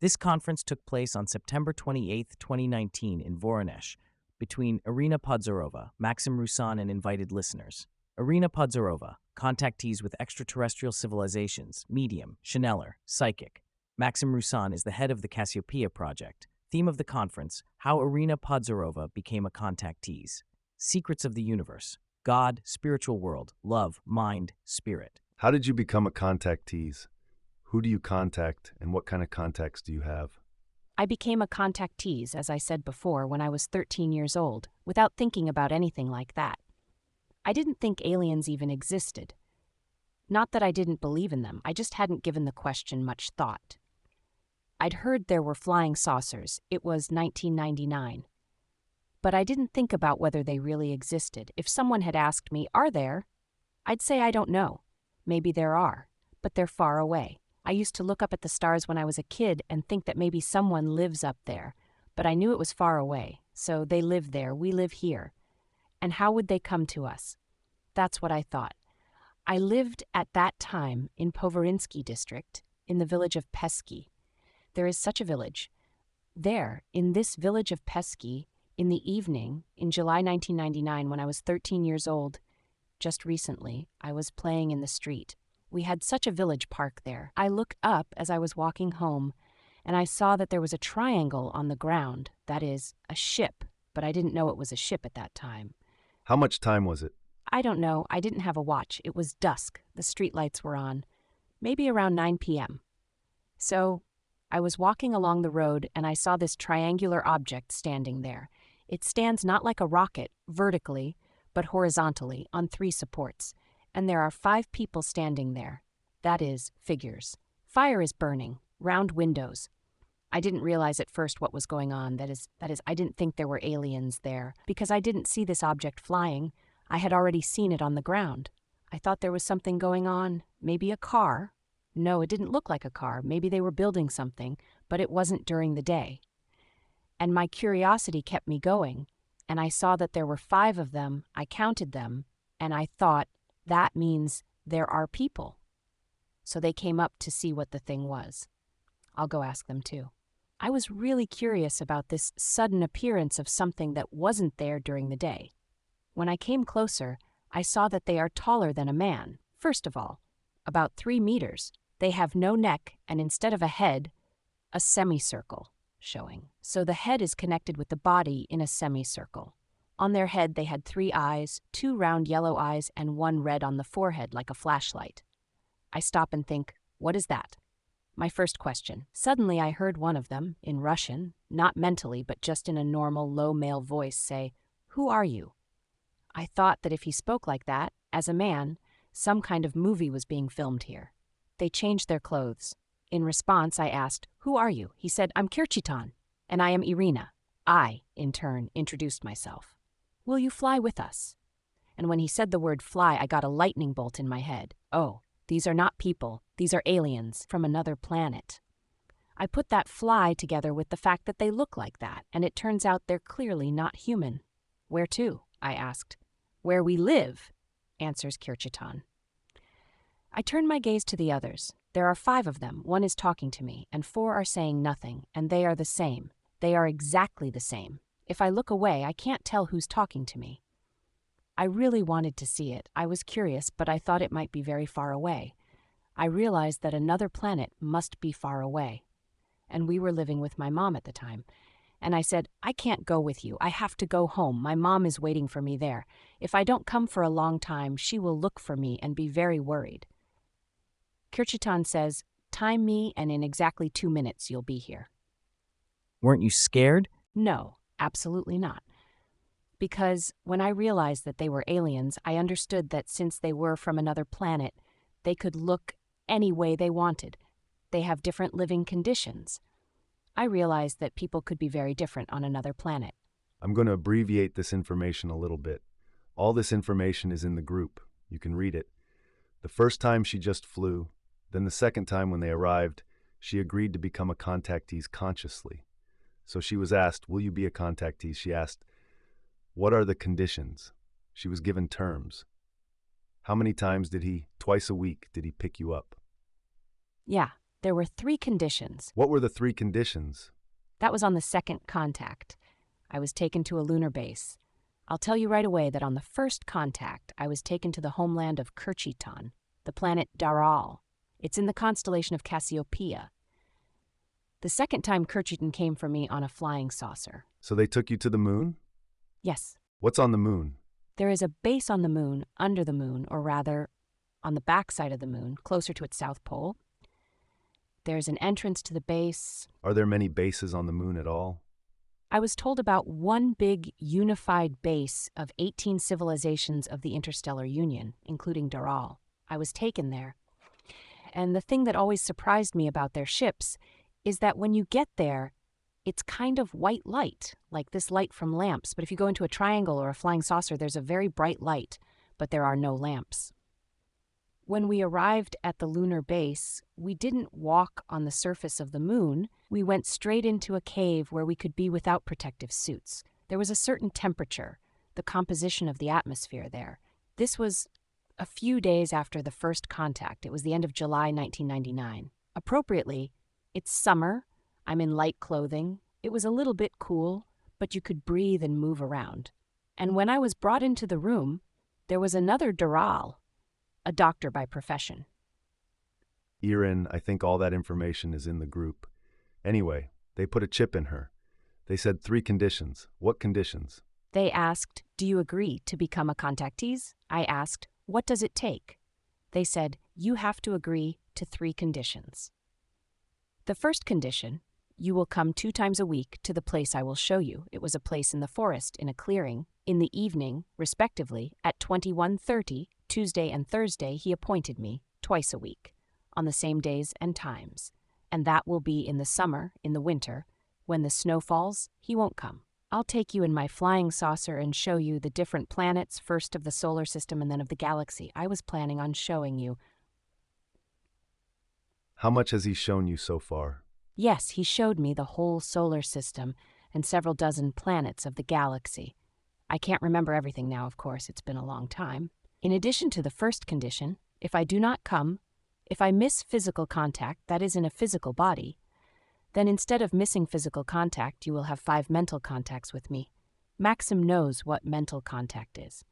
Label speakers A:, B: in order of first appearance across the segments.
A: This conference took place on September 28, 2019 in Voronezh between Irina Podzorova, Maxim Rusan, and invited listeners. Irina Podzorova, contactees with extraterrestrial civilizations, medium, channeler, psychic. Maxim Rusan is the head of the Cassiopeia project. Theme of the conference, how Irina Podzorova became a contactees. Secrets of the universe, God, spiritual world, love, mind, spirit.
B: How did you become a contactees? Who do you contact, and what kind of contacts do you have?
C: I became a contactees, as I said before, when I was 13 years old, without thinking about anything like that. I didn't think aliens even existed. Not that I didn't believe in them, I just hadn't given the question much thought. I'd heard there were flying saucers. It was 1999. But I didn't think about whether they really existed. If someone had asked me, "Are there?" I'd say I don't know. Maybe there are, but they're far away. I used to look up at the stars when I was a kid and think that maybe someone lives up there, but I knew it was far away. So they live there, we live here. And how would they come to us? That's what I thought. I lived at that time in Poverinsky district, in the village of Pesky. There is such a village. There, in this village of Pesky, in the evening, in July 1999, when I was 13 years old, just recently, I was playing in the street. We had such a village park there. I looked up as I was walking home, and I saw that there was a triangle on the ground, that is, a ship, but I didn't know it was a ship at that time.
B: How much time was it?
C: I don't know. I didn't have a watch. It was dusk. The streetlights were on. Maybe around 9 p.m. So I was walking along the road, and I saw this triangular object standing there. It stands not like a rocket, vertically, but horizontally, on 3 supports. And there are 5 people standing there. That is, figures. Fire is burning, round windows. I didn't realize at first what was going on. That is, I didn't think there were aliens there, because I didn't see this object flying. I had already seen it on the ground. I thought there was something going on, maybe a car. No, it didn't look like a car. Maybe they were building something, but it wasn't during the day. And my curiosity kept me going, and I saw that there were 5 of them. I counted them, and I thought, that means there are people. So they came up to see what the thing was. I'll go ask them too. I was really curious about this sudden appearance of something that wasn't there during the day. When I came closer, I saw that they are taller than a man. First of all, about 3 meters. They have no neck, and instead of a head, a semicircle showing. So the head is connected with the body in a semicircle. On their head, they had 3 eyes, 2 round yellow eyes, and 1 red on the forehead like a flashlight. I stop and think, what is that? My first question. Suddenly I heard one of them, in Russian, not mentally but just in a normal low male voice, say, "Who are you?" I thought that if he spoke like that, as a man, some kind of movie was being filmed here. They changed their clothes. In response, I asked, "Who are you?" He said, "I'm Kirchitan, and I am Irina." I, in turn, introduced myself. "Will you fly with us?" And when he said the word fly, I got a lightning bolt in my head. Oh, these are not people. These are aliens from another planet. I put that fly together with the fact that they look like that, and it turns out they're clearly not human. "Where to?" I asked. "Where we live," answers Kirchitan. I turn my gaze to the others. There are 5 of them. 1 is talking to me, and 4 are saying nothing, and they are the same. They are exactly the same. If I look away, I can't tell who's talking to me. I really wanted to see it. I was curious, but I thought it might be very far away. I realized that another planet must be far away. And we were living with my mom at the time. And I said, "I can't go with you. I have to go home. My mom is waiting for me there. If I don't come for a long time, she will look for me and be very worried." Kirchitan says, "Time me, and in exactly 2 minutes you'll be here."
A: Weren't you scared?
C: No, absolutely not. Because when I realized that they were aliens, I understood that since they were from another planet, they could look any way they wanted. They have different living conditions. I realized that people could be very different on another planet.
B: I'm going to abbreviate this information a little bit. All this information is in the group. You can read it. The first time she just flew, then the second time when they arrived, she agreed to become a contactee consciously. So she was asked, "Will you be a contactee?" She asked, "What are the conditions?" She was given terms. How many times did he, twice a week, did he pick you up?
C: Yeah, There were 3 conditions.
B: What were the 3 conditions?
C: That was on the second contact. I was taken to a lunar base. I'll tell you right away that on the first contact, I was taken to the homeland of Kerchiton, the planet Daral. It's in the constellation of Cassiopeia. The second time Kerchiton came for me on a flying saucer.
B: So they took you to the moon?
C: Yes,
B: What's on the moon?
C: there is a base on the moon, under the moon, or rather, on the backside of the moon, closer to its south pole. There's an entrance to the base.
B: Are there many bases on the moon at all?
C: I was told about one big unified base of 18 civilizations of the Interstellar Union, including Daral. I was taken there. And the thing that always surprised me about their ships is that when you get there, it's kind of white light, like this light from lamps. But if you go into a triangle or a flying saucer, there's a very bright light, but there are no lamps. When we arrived at the lunar base, we didn't walk on the surface of the moon. We went straight into a cave where we could be without protective suits. There was a certain temperature, the composition of the atmosphere there. This was a few days after the first contact. It was the end of July 1999. Appropriately, it's summer. I'm in light clothing. It was a little bit cool, but you could breathe and move around. And when I was brought into the room, there was another Daral, a doctor by profession.
B: Irina, I think all that information is in the group. Anyway, they put a chip in her. They said 3 conditions. What conditions?
C: They asked, "Do you agree to become a contactees?" I asked, "What does it take?" They said, "You have to agree to 3 conditions. The first condition, you will come 2 times a week to the place I will show you." It was a place in the forest, in a clearing, in the evening, respectively, at 21:30, Tuesday and Thursday. He appointed me twice a week, on the same days and times. And that will be in the summer, in the winter. When the snow falls, he won't come. I'll take you in my flying saucer and show you the different planets, first of the solar system and then of the galaxy. I was planning on showing you.
B: How much has he shown you so far?
C: Yes, he showed me the whole solar system and several dozen planets of the galaxy. I can't remember everything now, of course, it's been a long time. In addition to the first condition, if I do not come, if I miss physical contact, that is in a physical body, then instead of missing physical contact, you will have 5 mental contacts with me. Maxim knows what mental contact is.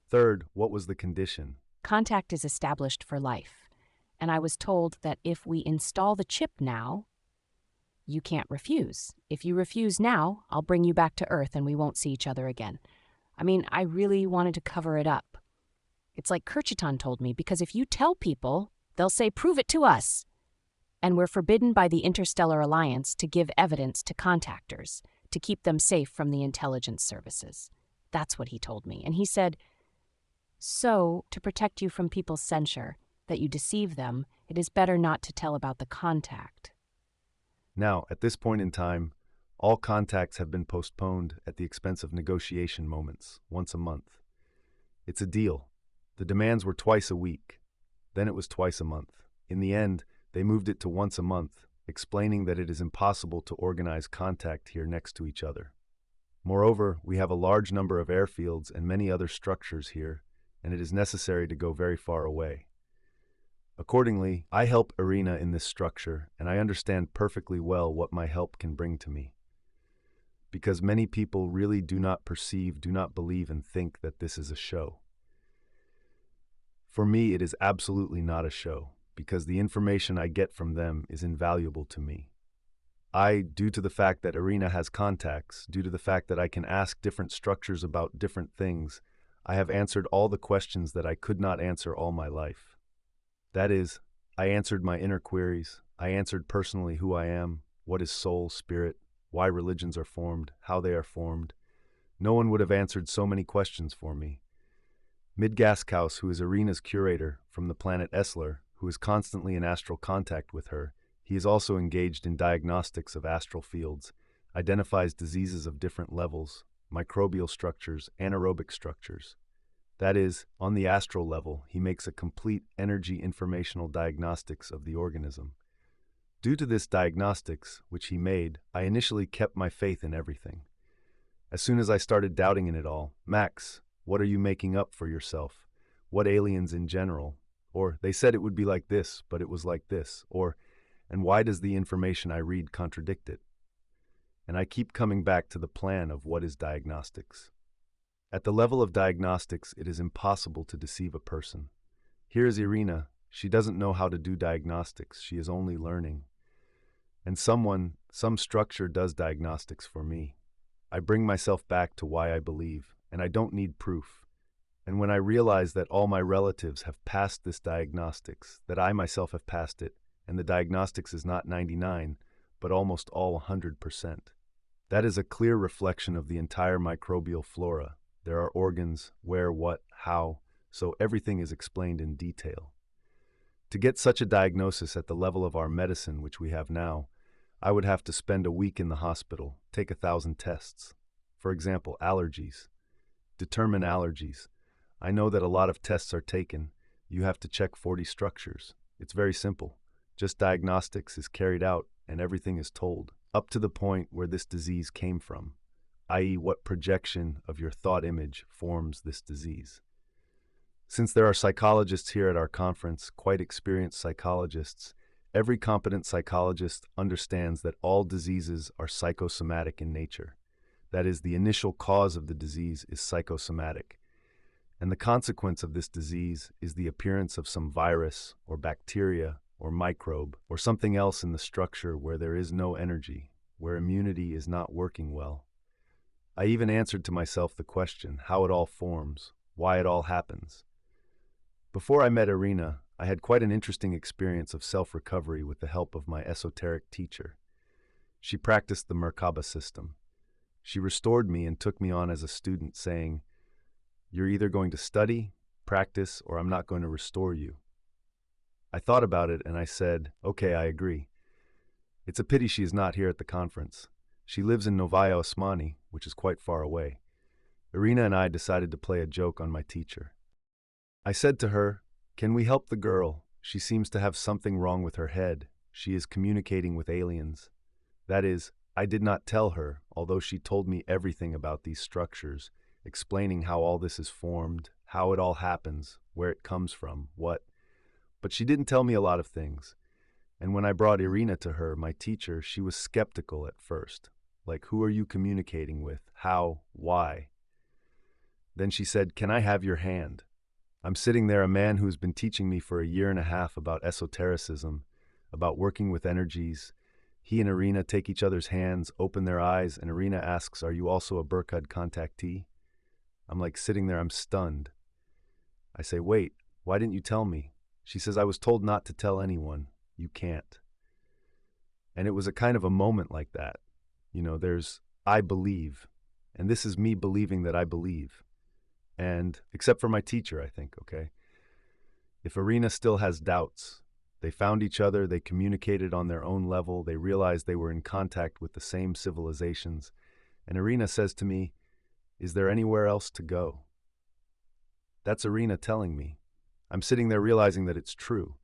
B: Third, what was the condition?
C: Contact is established for life, and I was told that if we install the chip now, you can't refuse. If you refuse now, I'll bring you back to Earth and we won't see each other again. I mean, I really wanted to cover it up. It's like Kerchiton told me, because if you tell people, they'll say, "Prove it to us." And we're forbidden by the Interstellar Alliance to give evidence to contactors, to keep them safe from the intelligence services. That's what he told me. And he said, "So, to protect you from people's censure, that you deceive them, it is better not to tell about the contact."
B: Now, at this point in time, all contacts have been postponed at the expense of negotiation moments, once a month. It's a deal. The demands were twice a week. Then it was twice a month. In the end, they moved it to once a month, explaining that it is impossible to organize contact here next to each other. Moreover, we have a large number of airfields and many other structures here, and it is necessary to go very far away. Accordingly, I help Irina in this structure, and I understand perfectly well what my help can bring to me. Because many people really do not perceive, do not believe, and think that this is a show. For me, it is absolutely not a show, because the information I get from them is invaluable to me. Due to the fact that Irina has contacts, due to the fact that I can ask different structures about different things, I have answered all the questions that I could not answer all my life. That is, I answered my inner queries, I answered personally who I am, what is soul, spirit, why religions are formed, how they are formed. No one would have answered so many questions for me. Midgaskaus, who is Irina's curator from the planet Essler, who is constantly in astral contact with her, he is also engaged in diagnostics of astral fields, identifies diseases of different levels, microbial structures, anaerobic structures. That is, on the astral level, he makes a complete energy informational diagnostics of the organism. Due to this diagnostics, which he made, I initially kept my faith in everything. As soon as I started doubting in it all, "Max, what are you making up for yourself? What aliens in general?" Or, "They said it would be like this, but it was like this." Or, And why does the information I read contradict it? And I keep coming back to the plan of what is diagnostics. At the level of diagnostics, it is impossible to deceive a person. Here is Irina. She doesn't know how to do diagnostics. She is only learning. And some structure does diagnostics for me. I bring myself back to why I believe, and I don't need proof. And when I realize that all my relatives have passed this diagnostics, that I myself have passed it, and the diagnostics is not 99, but almost all 100%. That is a clear reflection of the entire microbial flora. There are organs, where, what, how, so everything is explained in detail. To get such a diagnosis at the level of our medicine, which we have now, I would have to spend a week in the hospital, take 1,000 tests. For example, allergies. Determine allergies. I know that a lot of tests are taken. You have to check 40 structures. It's very simple. Just diagnostics is carried out and everything is told, up to the point where this disease came from, i.e. what projection of your thought image forms this disease. Since there are psychologists here at our conference, quite experienced psychologists, every competent psychologist understands that all diseases are psychosomatic in nature. That is, the initial cause of the disease is psychosomatic. And the consequence of this disease is the appearance of some virus or bacteria or microbe or something else in the structure where there is no energy, where immunity is not working well. I even answered to myself the question, how it all forms, why it all happens. Before I met Irina, I had quite an interesting experience of self-recovery with the help of my esoteric teacher. She practiced the Merkaba system. She restored me and took me on as a student, saying, "You're either going to study, practice, or I'm not going to restore you." I thought about it and I said, okay, I agree. It's a pity she is not here at the conference. She lives in Novaya Osmani, which is quite far away. Irina and I decided to play a joke on my teacher. I said to her, "Can we help the girl? She seems to have something wrong with her head. She is communicating with aliens." That is, I did not tell her, although she told me everything about these structures, explaining how all this is formed, how it all happens, where it comes from, what. But she didn't tell me a lot of things. And when I brought Irina to her, my teacher, she was skeptical at first. Like, who are you communicating with? How? Why? Then she said, "Can I have your hand?" I'm sitting there, a man who's been teaching me for a year and a half about esotericism, about working with energies. He and Irina take each other's hands, open their eyes, and Irina asks, "Are you also a Burkhud contactee?" I'm like sitting there, I'm stunned. I say, "Wait, why didn't you tell me?" She says, "I was told not to tell anyone. You can't." And it was a kind of a moment like that. You know, there's, I believe, and this is me believing that I believe. And, except for my teacher, I think, okay? If Irina still has doubts, they found each other, they communicated on their own level, they realized they were in contact with the same civilizations. And Irina says to me, "Is there anywhere else to go?" That's Irina telling me. I'm sitting there realizing that it's true.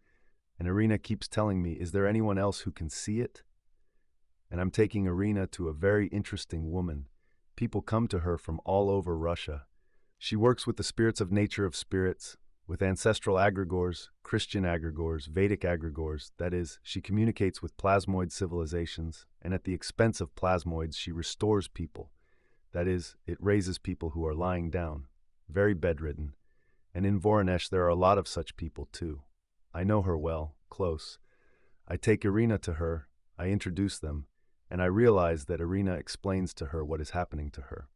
B: And Irina keeps telling me, "Is there anyone else who can see it?" And I'm taking Irina to a very interesting woman. People come to her from all over Russia. She works with the spirits of nature of spirits, with ancestral egregores, Christian egregores, Vedic egregores. That is, she communicates with plasmoid civilizations, and at the expense of plasmoids, she restores people. That is, it raises people who are lying down, very bedridden. And in Voronezh, there are a lot of such people too. I know her well, close. I take Irina to her, I introduce them, and I realize that Irina explains to her what is happening to her.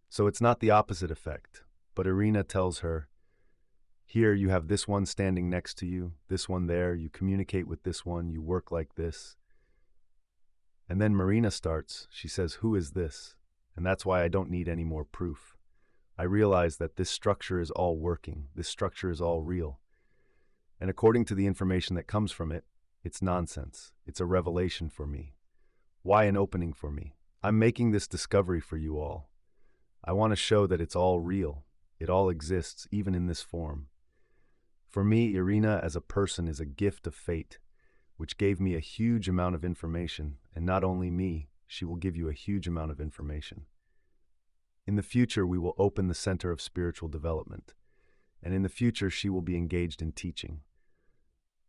B: So it's not the opposite effect, but Irina tells her, "Here you have this one standing next to you, this one there, you communicate with this one, you work like this." And then Marina starts, she says, "Who is this?" And that's why I don't need any more proof. I realize that this structure is all working, this structure is all real. And according to the information that comes from it, it's nonsense. It's a revelation for me. Why an opening for me? I'm making this discovery for you all. I want to show that it's all real. It all exists, even in this form. For me, Irina as a person is a gift of fate, which gave me a huge amount of information, and not only me, she will give you a huge amount of information. In the future, we will open the Center of Spiritual Development, and in the future, she will be engaged in teaching.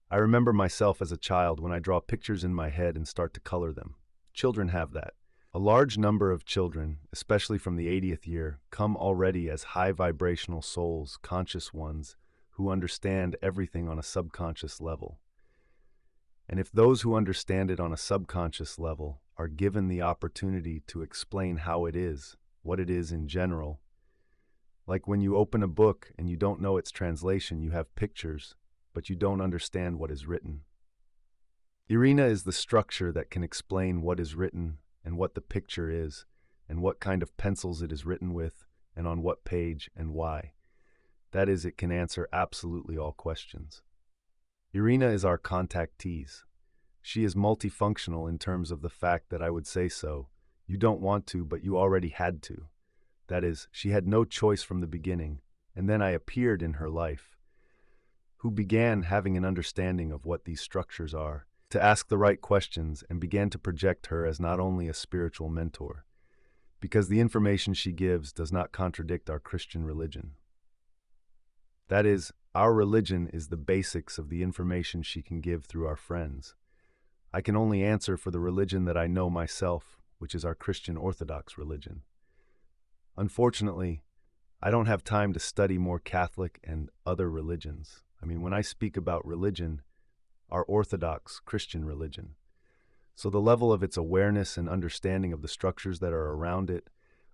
B: I remember myself as a child when I draw pictures in my head and start to color them. Children have that. A large number of children, especially from the 80th year, come already as high vibrational souls, conscious ones, who understand everything on a subconscious level. And if those who understand it on a subconscious level are given the opportunity to explain how it is, what it is in general, like when you open a book and you don't know its translation, you have pictures, but you don't understand what is written. Irina is the structure that can explain what is written and what the picture is, and what kind of pencils it is written with, and on what page and why. That is, it can answer absolutely all questions. Irina is our contactees. She is multifunctional in terms of the fact that I would say so. You don't want to, but you already had to. That is, she had no choice from the beginning, and then I appeared in her life, who began having an understanding of what these structures are, to ask the right questions, and began to project her as not only a spiritual mentor, because the information she gives does not contradict our Christian religion. That is, our religion is the basics of the information she can give through our friends. I can only answer for the religion that I know myself, which is our Christian Orthodox religion. Unfortunately, I don't have time to study more Catholic and other religions. When I speak about religion, our Orthodox Christian religion. So the level of its awareness and understanding of the structures that are around it,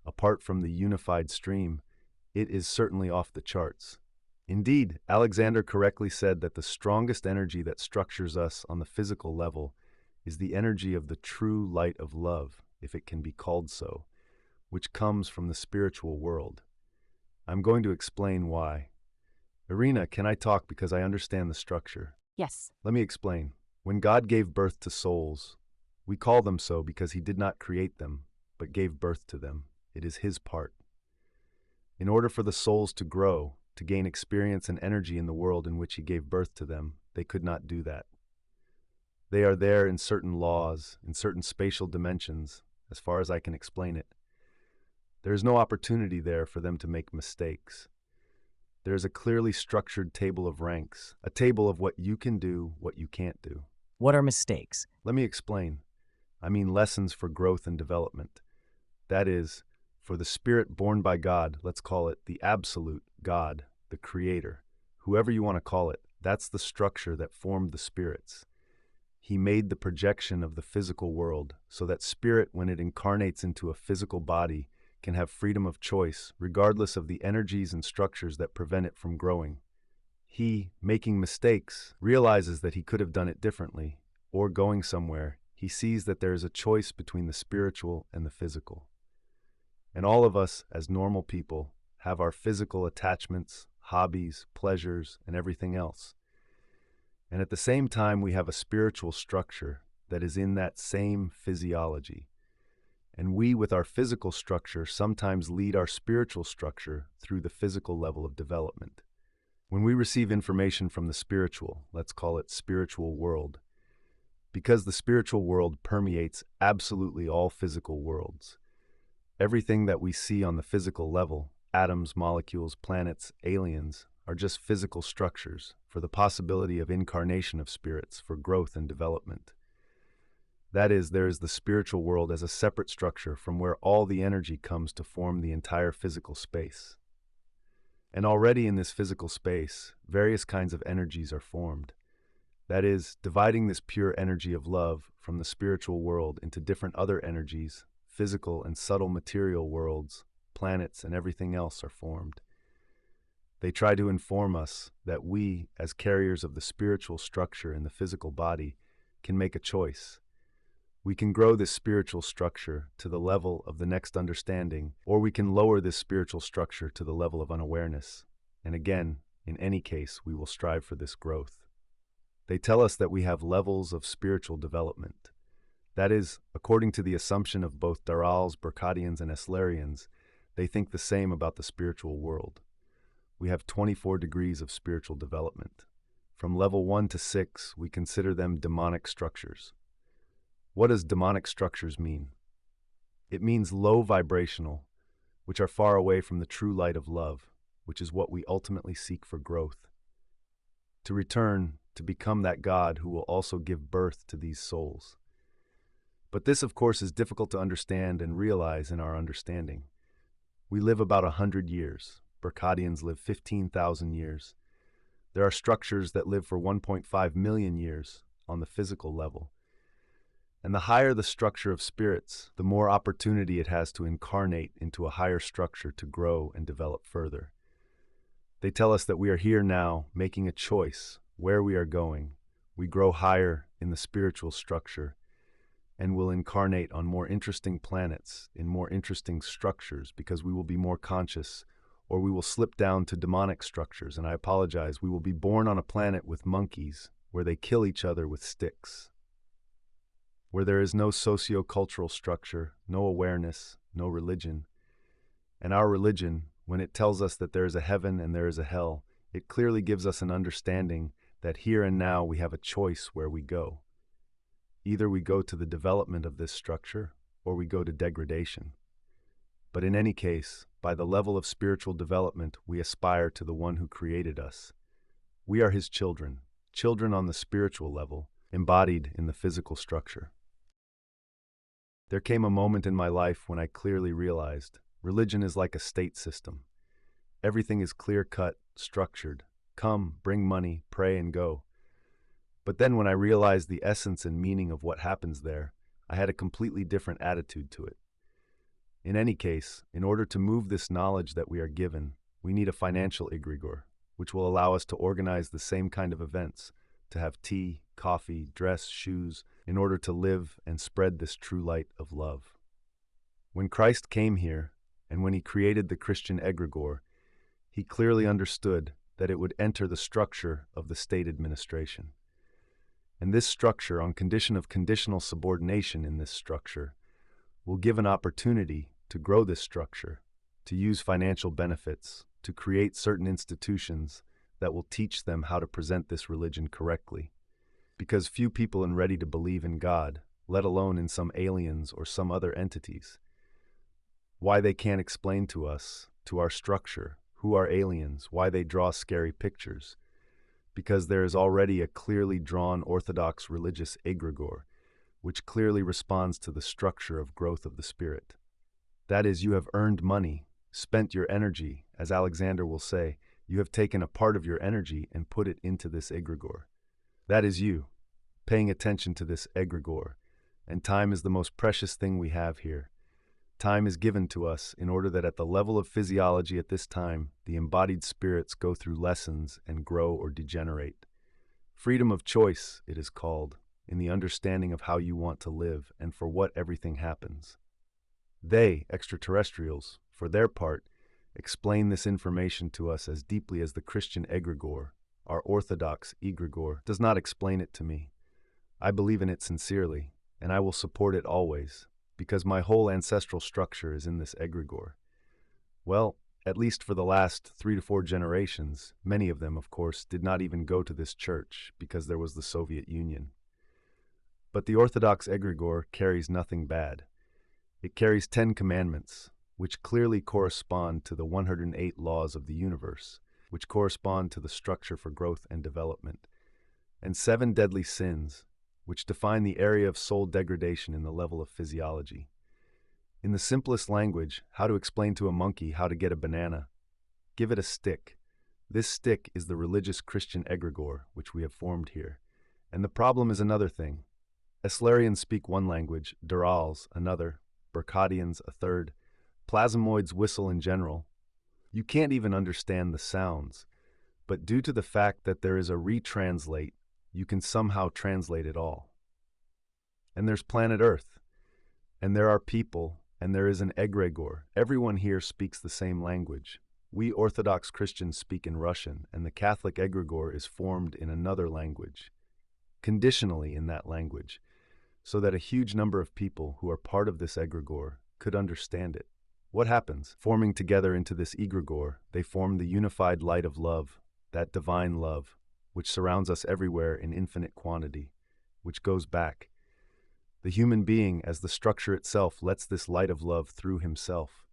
B: apart from the unified stream, it is certainly off the charts. Indeed, Alexander correctly said that the strongest energy that structures us on the physical level is the energy of the true light of love, if it can be called so, which comes from the spiritual world. I'm going to explain why. Irina, can I talk because I understand the structure?
C: Yes.
B: Let me explain. When God gave birth to souls, we call them so because he did not create them, but gave birth to them. It is his part. In order for the souls to grow, to gain experience and energy in the world in which he gave birth to them, they could not do that. They are there in certain laws, in certain spatial dimensions, as far as I can explain it. There is no opportunity there for them to make mistakes. There is a clearly structured table of ranks, a table of what you can do, what you can't do.
A: What are mistakes?
B: Let me explain. I mean lessons for growth and development. That is, for the spirit born by God, let's call it the absolute God, the Creator. Whoever you want to call it, that's the structure that formed the spirits. He made the projection of the physical world so that spirit, when it incarnates into a physical body, can have freedom of choice, regardless of the energies and structures that prevent it from growing. He, making mistakes, realizes that he could have done it differently, or going somewhere, he sees that there is a choice between the spiritual and the physical. And all of us, as normal people, have our physical attachments, hobbies, pleasures, and everything else. And at the same time, we have a spiritual structure that is in that same physiology. And we, with our physical structure, sometimes lead our spiritual structure through the physical level of development. When we receive information from the spiritual, let's call it spiritual world, because the spiritual world permeates absolutely all physical worlds. Everything that we see on the physical level, atoms, molecules, planets, aliens, are just physical structures for the possibility of incarnation of spirits for growth and development. That is, there is the spiritual world as a separate structure from where all the energy comes to form the entire physical space. And already in this physical space, various kinds of energies are formed. That is, dividing this pure energy of love from the spiritual world into different other energies, physical and subtle material worlds, planets, and everything else are formed. They try to inform us that we, as carriers of the spiritual structure in the physical body, can make a choice. We can grow this spiritual structure to the level of the next understanding, or we can lower this spiritual structure to the level of unawareness. And again, in any case, we will strive for this growth. They tell us that we have levels of spiritual development. That is, according to the assumption of both Darals, Berkadians, and Eslarians, they think the same about the spiritual world. We have 24 degrees of spiritual development. From level 1 to 6, we consider them demonic structures. What does demonic structures mean? It means low vibrational, which are far away from the true light of love, which is what we ultimately seek for growth. To return, to become that God who will also give birth to these souls. But this, of course, is difficult to understand and realize in our understanding. We live about 100 years. Berkadians live 15,000 years. There are structures that live for 1.5 million years on the physical level. And the higher the structure of spirits, the more opportunity it has to incarnate into a higher structure to grow and develop further. They tell us that we are here now, making a choice where we are going. We grow higher in the spiritual structure and will incarnate on more interesting planets, in more interesting structures, because we will be more conscious, or we will slip down to demonic structures. And I apologize, we will be born on a planet with monkeys, where they kill each other with sticks, where there is no socio-cultural structure, no awareness, no religion. And our religion, when it tells us that there is a heaven and there is a hell, it clearly gives us an understanding that here and now we have a choice where we go. Either we go to the development of this structure, or we go to degradation. But in any case, by the level of spiritual development, we aspire to the one who created us. We are his children, children on the spiritual level, embodied in the physical structure. There came a moment in my life when I clearly realized religion is like a state system. Everything is clear-cut, structured. Come, bring money, pray and go. But then when I realized the essence and meaning of what happens there, I had a completely different attitude to it. In any case, in order to move this knowledge that we are given, we need a financial egregore, which will allow us to organize the same kind of events, to have tea, coffee, dress, shoes, in order to live and spread this true light of love. When Christ came here, and when he created the Christian egregore, he clearly understood that it would enter the structure of the state administration. And this structure, on condition of conditional subordination in this structure, will give an opportunity to grow this structure, to use financial benefits, to create certain institutions that will teach them how to present this religion correctly. Because few people are ready to believe in God, let alone in some aliens or some other entities. Why they can't explain to us, to our structure, who are aliens, why they draw scary pictures. Because there is already a clearly drawn orthodox religious egregore, which clearly responds to the structure of growth of the spirit. That is, you have earned money, spent your energy, as Alexander will say, you have taken a part of your energy and put it into this egregore. That is you, paying attention to this egregore, and time is the most precious thing we have here. Time is given to us in order that at the level of physiology at this time, the embodied spirits go through lessons and grow or degenerate. Freedom of choice, it is called, in the understanding of how you want to live and for what everything happens. They, extraterrestrials, for their part, explain this information to us as deeply as the Christian egregore, our orthodox egregore, does not explain it to me. I believe in it sincerely, and I will support it always, because my whole ancestral structure is in this egregore. Well, at least for the last 3 to 4 generations, many of them, of course, did not even go to this church because there was the Soviet Union. But the Orthodox egregore carries nothing bad. It carries 10 commandments, which clearly correspond to the 108 laws of the universe, which correspond to the structure for growth and development, and 7 deadly sins, which define the area of soul degradation in the level of physiology. In the simplest language, how to explain to a monkey how to get a banana? Give it a stick. This stick is the religious Christian egregore, which we have formed here. And the problem is another thing. Eslarians speak one language, Durals another, Berkadians a third, plasmoids whistle in general. You can't even understand the sounds, but due to the fact that there is a retranslate, you can somehow translate it all. And there's planet Earth, and there are people, and there is an egregore. Everyone here speaks the same language. We Orthodox Christians speak in Russian, and the Catholic egregore is formed in another language, conditionally in that language, so that a huge number of people who are part of this egregore could understand it. What happens? Forming together into this egregore, they form the unified light of love, that divine love, which surrounds us everywhere in infinite quantity, which goes back. The human being, as the structure itself, lets this light of love through himself.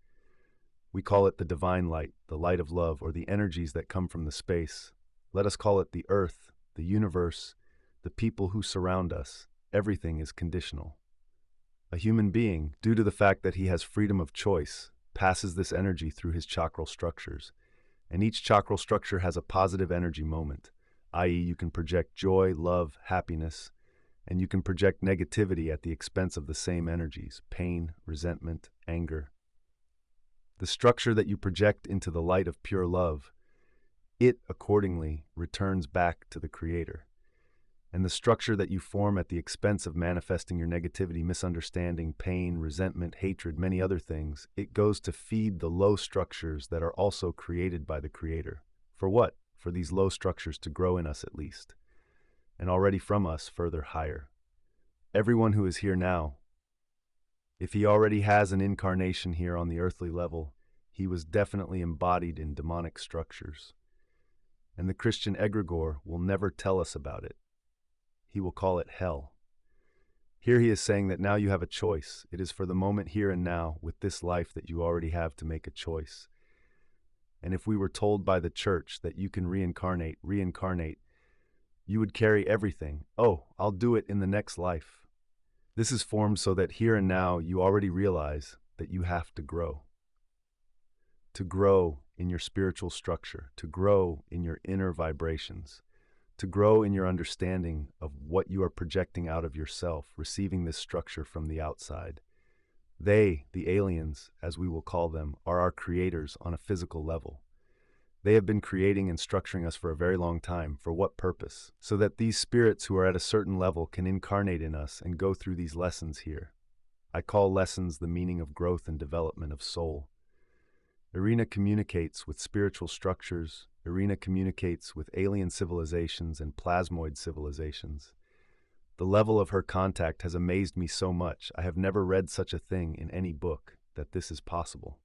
B: We call it the divine light, the light of love, or the energies that come from the space. Let us call it the earth, the universe, the people who surround us, everything is conditional. A human being, due to the fact that he has freedom of choice, passes this energy through his chakral structures, and each chakral structure has a positive energy moment, i.e., you can project joy, love, happiness, and you can project negativity at the expense of the same energies, pain, resentment, anger. The structure that you project into the light of pure love, it accordingly returns back to the Creator. And the structure that you form at the expense of manifesting your negativity, misunderstanding, pain, resentment, hatred, many other things, it goes to feed the low structures that are also created by the Creator. For what? For these low structures to grow in us at least, and already from us further higher. Everyone who is here now, if he already has an incarnation here on the earthly level, he was definitely embodied in demonic structures. And the Christian egregore will never tell us about it. He will call it hell. Here he is saying that now you have a choice. It is for the moment here and now with this life that you already have to make a choice. And if we were told by the church that you can reincarnate, you would carry everything. Oh, I'll do it in the next life. This is formed so that here and now you already realize that you have to grow. To grow in your spiritual structure, to grow in your inner vibrations, to grow in your understanding of what you are projecting out of yourself, receiving this structure from the outside. They, the aliens, as we will call them, are our creators on a physical level. They have been creating and structuring us for a very long time. For what purpose? So that these spirits who are at a certain level can incarnate in us and go through these lessons here. I call lessons the meaning of growth and development of soul. Irina communicates with spiritual structures. Irina communicates with alien civilizations and plasmoid civilizations. The level of her contact has amazed me so much. I have never read such a thing in any book, that this is possible.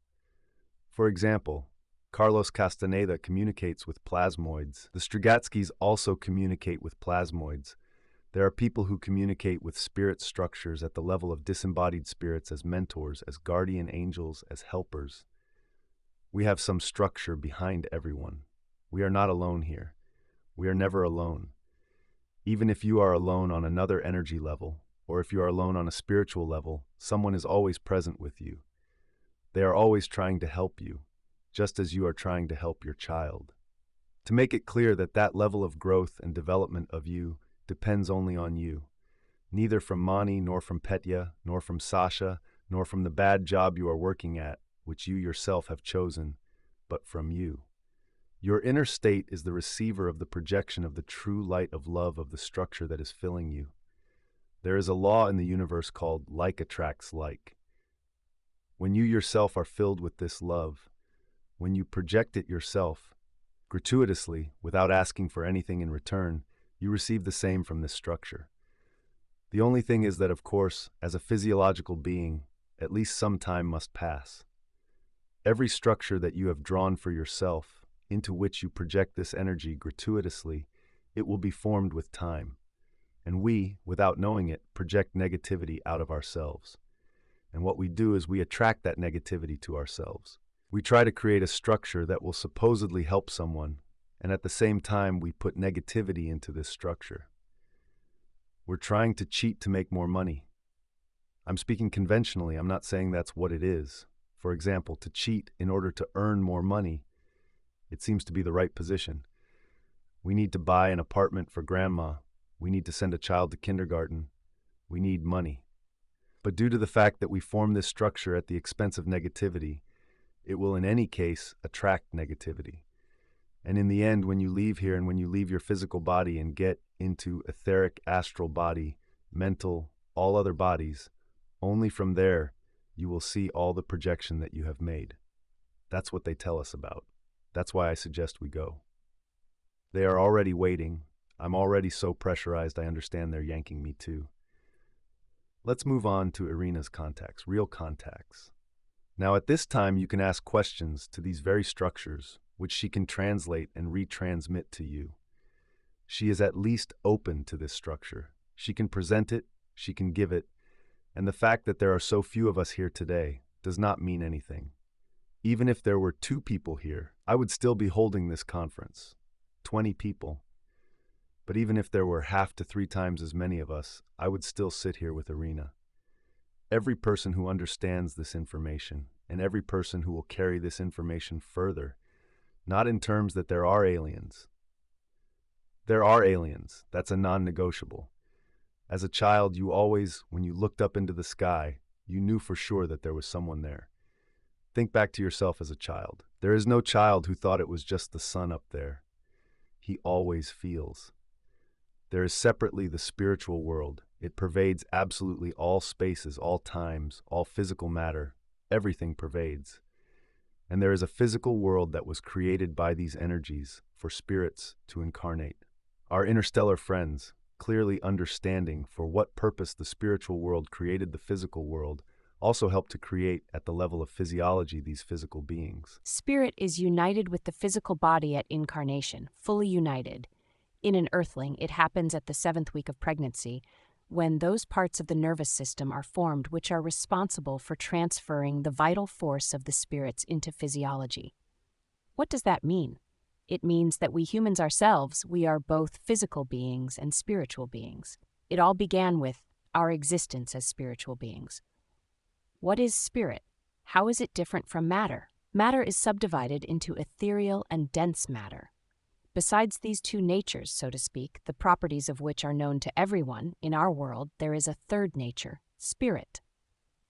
B: For example, Carlos Castaneda communicates with plasmoids. The Strugatskys also communicate with plasmoids. There are people who communicate with spirit structures at the level of disembodied spirits as mentors, as guardian angels, as helpers. We have some structure behind everyone. We are not alone here. We are never alone. Even if you are alone on another energy level, or if you are alone on a spiritual level, someone is always present with you. They are always trying to help you, just as you are trying to help your child. To make it clear that that level of growth and development of you depends only on you. Neither from Mani, nor from Petya, nor from Sasha, nor from the bad job you are working at, which you yourself have chosen, but from you. Your inner state is the receiver of the projection of the true light of love of the structure that is filling you. There is a law in the universe called like attracts like. When you yourself are filled with this love, when you project it yourself, gratuitously, without asking for anything in return, you receive the same from this structure. The only thing is that, of course, as a physiological being, at least some time must pass. Every structure that you have drawn for yourself, into which you project this energy gratuitously, it will be formed with time. And we, without knowing it, project negativity out of ourselves. And what we do is we attract that negativity to ourselves. We try to create a structure that will supposedly help someone, and at the same time we put negativity into this structure. We're trying to cheat to make more money. I'm speaking conventionally, I'm not saying that's what it is. For example, to cheat in order to earn more money, it seems to be the right position. We need to buy an apartment for grandma. We need to send a child to kindergarten. We need money. But due to the fact that we form this structure at the expense of negativity, it will in any case attract negativity. And in the end, when you leave here and when you leave your physical body and get into etheric astral body, mental, all other bodies, only from there you will see all the projection that you have made. That's what they tell us about. That's why I suggest we go. They are already waiting. I'm already so pressurized I understand they're yanking me too. Let's move on to Irina's contacts, real contacts. Now at this time you can ask questions to these very structures, which she can translate and retransmit to you. She is at least open to this structure. She can present it, she can give it, and the fact that there are so few of us here today does not mean anything. Even if there were 2 people here, I would still be holding this conference. 20 people. But even if there were 1/2 to 3 times as many of us, I would still sit here with Irina. Every person who understands this information, and every person who will carry this information further, not in terms that there are aliens. There are aliens, that's a non-negotiable. As a child, you always, when you looked up into the sky, you knew for sure that there was someone there. Think back to yourself as a child. There is no child who thought it was just the sun up there. He always feels. There is separately the spiritual world. It pervades absolutely all spaces, all times, all physical matter. Everything pervades. And there is a physical world that was created by these energies for spirits to incarnate. Our interstellar friends, clearly understanding for what purpose the spiritual world created the physical world, also help to create at the level of physiology these physical beings.
C: Spirit is united with the physical body at incarnation, fully united. In an earthling, it happens at the 7th week of pregnancy, when those parts of the nervous system are formed which are responsible for transferring the vital force of the spirits into physiology. What does that mean? It means that we humans ourselves, we are both physical beings and spiritual beings. It all began with our existence as spiritual beings. What is spirit? How is it different from matter? Matter is subdivided into ethereal and dense matter. Besides these two natures, so to speak, the properties of which are known to everyone, in our world there is a third nature, spirit.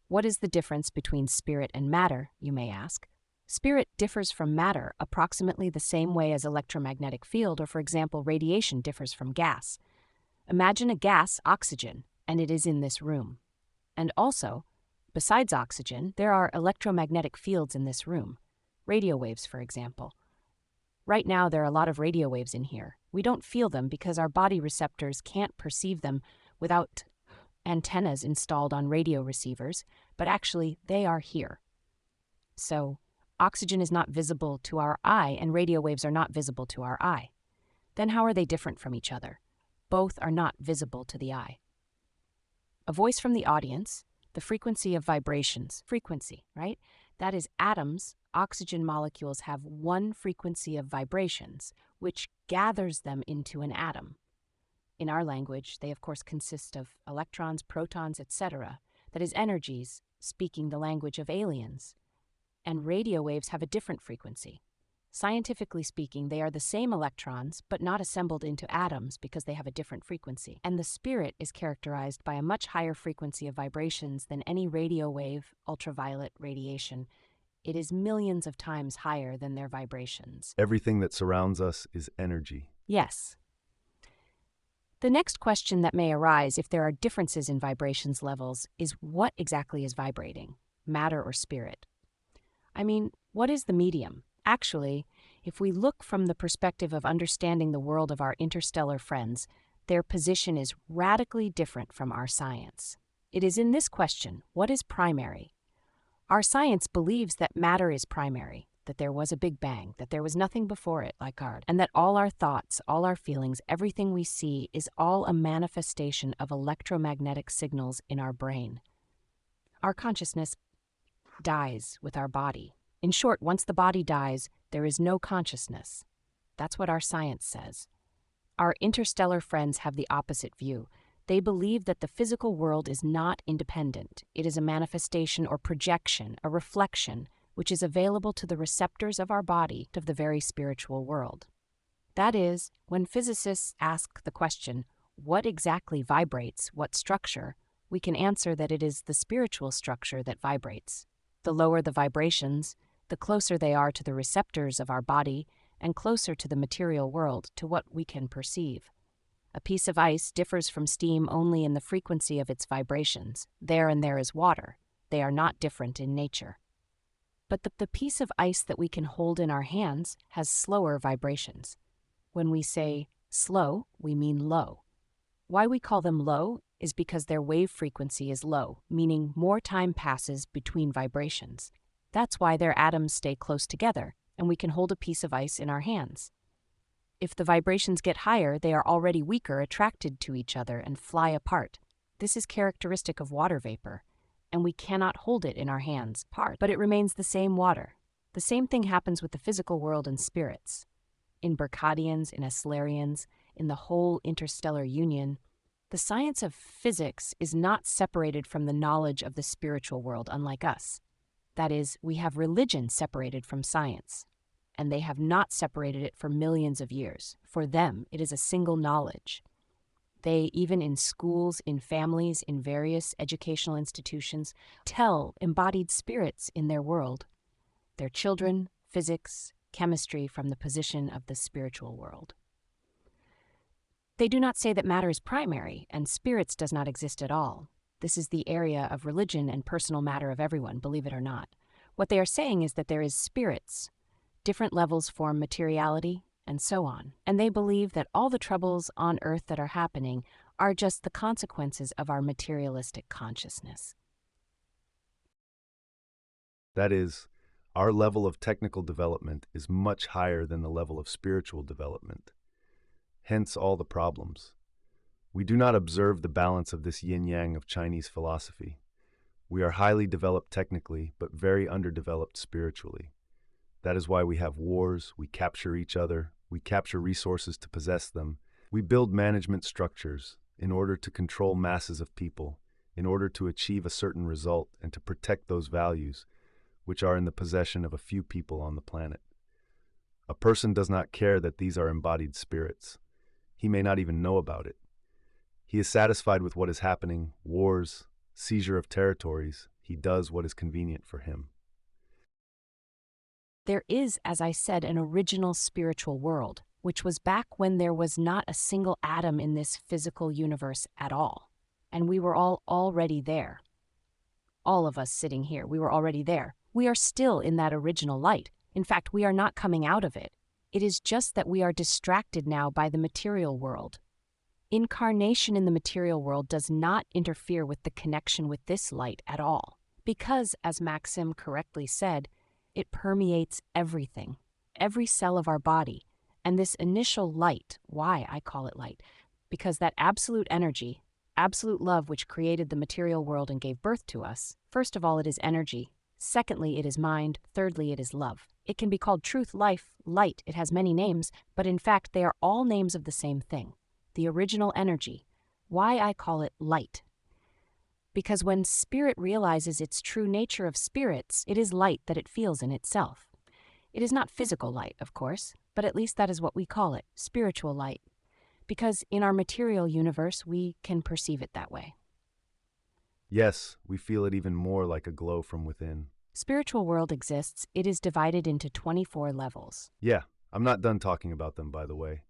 C: What is the difference between spirit and matter, you may ask? Spirit differs from matter approximately the same way as electromagnetic field or, for example, radiation differs from gas. Imagine a gas, oxygen, and it is in this room. And also, besides oxygen, there are electromagnetic fields in this room. Radio waves, for example. Right now, there are a lot of radio waves in here. We don't feel them because our body receptors can't perceive them without antennas installed on radio receivers, but actually, they are here. So, oxygen is not visible to our eye, and radio waves are not visible to our eye. Then how are they different from each other? Both are not visible to the eye. A voice from the audience, the frequency of vibrations, frequency, right? That is atoms. Oxygen molecules have one frequency of vibrations, which gathers them into an atom. In our language, they of course consist of electrons, protons, etc. That is energies, speaking the language of aliens. And radio waves have a different frequency. Scientifically speaking, they are the same electrons, but not assembled into atoms because they have a different frequency. And the spirit is characterized by a much higher frequency of vibrations than any radio wave, ultraviolet radiation. It is millions of times higher than their vibrations.
B: Everything that surrounds us is energy.
C: Yes. The next question that may arise if there are differences in vibrations levels is what exactly is vibrating, matter or spirit? I mean, what is the medium? Actually, if we look from the perspective of understanding the world of our interstellar friends, their position is radically different from our science. It is in this question, what is primary? Our science believes that matter is primary, that there was a Big Bang, that there was nothing before it like ours, and that all our thoughts, all our feelings, everything we see is all a manifestation of electromagnetic signals in our brain. Our consciousness dies with our body. In short, once the body dies, there is no consciousness. That's what our science says. Our interstellar friends have the opposite view. They believe that the physical world is not independent. It is a manifestation or projection, a reflection, which is available to the receptors of our body of the very spiritual world. That is, when physicists ask the question, what exactly vibrates, what structure, we can answer that it is the spiritual structure that vibrates. The lower the vibrations, the closer they are to the receptors of our body and closer to the material world, to what we can perceive. A piece of ice differs from steam only in the frequency of its vibrations. There and there is water. They are not different in nature. But the piece of ice that we can hold in our hands has slower vibrations. When we say slow, we mean low. Why we call them low is because their wave frequency is low, meaning more time passes between vibrations. That's why their atoms stay close together, and we can hold a piece of ice in our hands. If the vibrations get higher, they are already weaker, attracted to each other, and fly apart. This is characteristic of water vapor, and we cannot hold it in our hands, but it remains the same water. The same thing happens with the physical world and spirits. In Berkadians, in Aslarians, in the whole interstellar union, the science of physics is not separated from the knowledge of the spiritual world, unlike us. That is, we have religion separated from science, and they have not separated it for millions of years. For them, it is a single knowledge. They, even in schools, in families, in various educational institutions, tell embodied spirits in their world, their children, physics, chemistry from the position of the spiritual world. They do not say that matter is primary and spirits does not exist at all. This is the area of religion and personal matter of everyone, believe it or not. What they are saying is that there is spirits. Different levels form materiality, and so on. And they believe that all the troubles on earth that are happening are just the consequences of our materialistic consciousness.
B: That is, our level of technical development is much higher than the level of spiritual development. Hence all the problems. We do not observe the balance of this yin-yang of Chinese philosophy. We are highly developed technically, but very underdeveloped spiritually. That is why we have wars, we capture each other, we capture resources to possess them. We build management structures in order to control masses of people, in order to achieve a certain result and to protect those values, which are in the possession of a few people on the planet. A person does not care that these are embodied spirits. He may not even know about it. He is satisfied with what is happening, wars, seizure of territories. He does what is convenient for him.
C: There is, as I said, an original spiritual world, which was back when there was not a single atom in this physical universe at all. And we were all already there. All of us sitting here, we were already there. We are still in that original light. In fact, we are not coming out of it. It is just that we are distracted now by the material world. Incarnation in the material world does not interfere with the connection with this light at all, because, as Maxim correctly said, it permeates everything, every cell of our body. And this initial light, why I call it light, because that absolute energy, absolute love which created the material world and gave birth to us, first of all, it is energy. Secondly, it is mind. Thirdly, it is love. It can be called truth, life, light. It has many names, but in fact, they are all names of the same thing, the original energy. Why I call it light? Because when spirit realizes its true nature of spirits, it is light that it feels in itself. It is not physical light, of course, but at least that is what we call it, spiritual light. Because in our material universe, we can perceive it that way.
B: Yes, we feel it even more like a glow from within.
C: Spiritual world exists. It is divided into 24 levels.
B: Yeah, I'm not done talking about them, by the way.